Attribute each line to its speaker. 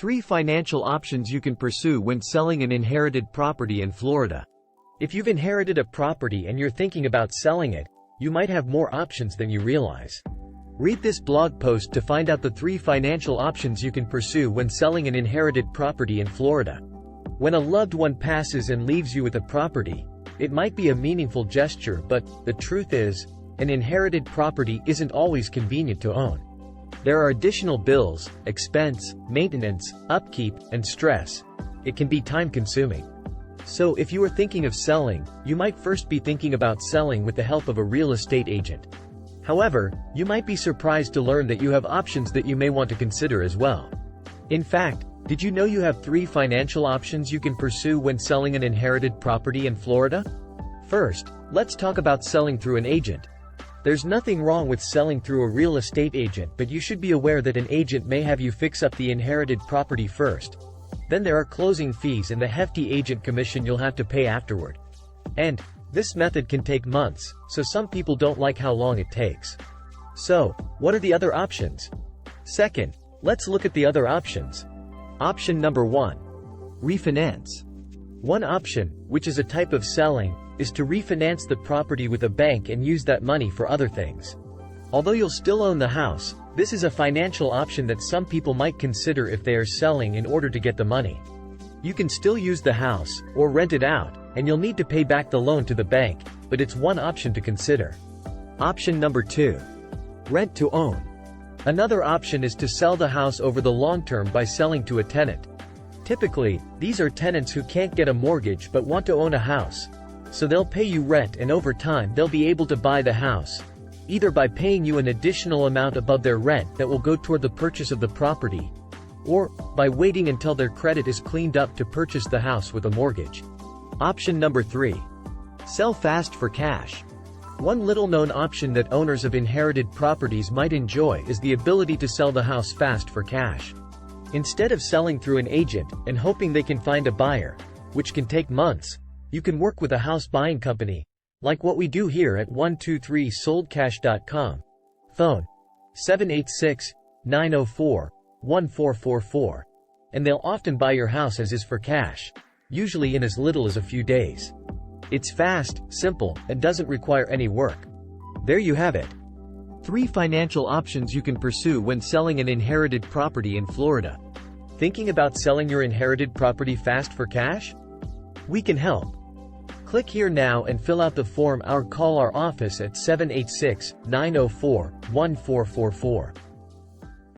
Speaker 1: 3 financial options you can pursue when selling an inherited property in Florida. If you've inherited a property and you're thinking about selling it, you might have more options than you realize. Read this blog post to find out the 3 financial options you can pursue when selling an inherited property in Florida. When a loved one passes and leaves you with a property, it might be a meaningful gesture, but the truth is, an inherited property isn't always convenient to own. There are additional bills, expense, maintenance, upkeep, and stress. It can be time-consuming. So if you are thinking of selling, you might first be thinking about selling with the help of a real estate agent. However, you might be surprised to learn that you have options that you may want to consider as well. In fact, did you know you have 3 financial options you can pursue when selling an inherited property in Florida? First, let's talk about selling through an agent. There's nothing wrong with selling through a real estate agent, but you should be aware that an agent may have you fix up the inherited property first. Then there are closing fees and the hefty agent commission you'll have to pay afterward. And this method can take months, so some people don't like how long it takes. So, what are the other options? Second, let's look at the other options. Option number 1. Refinance. One option, which is a type of selling, is to refinance the property with a bank and use that money for other things. Although you'll still own the house, this is a financial option that some people might consider if they are selling in order to get the money. You can still use the house, or rent it out, and you'll need to pay back the loan to the bank, but it's one option to consider. Option number 2. Rent to own. Another option is to sell the house over the long term by selling to a tenant. Typically, these are tenants who can't get a mortgage but want to own a house. So they'll pay you rent, and over time they'll be able to buy the house, either by paying you an additional amount above their rent that will go toward the purchase of the property, or by waiting until their credit is cleaned up to purchase the house with a mortgage. Option number 3. Sell fast for cash. One little-known option that owners of inherited properties might enjoy is the ability to sell the house fast for cash. Instead of selling through an agent and hoping they can find a buyer, which can take months, you can work with a house buying company, like what we do here at 123soldcash.com. Phone 786-904-1444. And they'll often buy your house as is for cash, usually in as little as a few days. It's fast, simple, and doesn't require any work. There you have it. 3 financial options you can pursue when selling an inherited property in Florida. Thinking about selling your inherited property fast for cash? We can help. Click here now and fill out the form or call our office at 786-904-1444.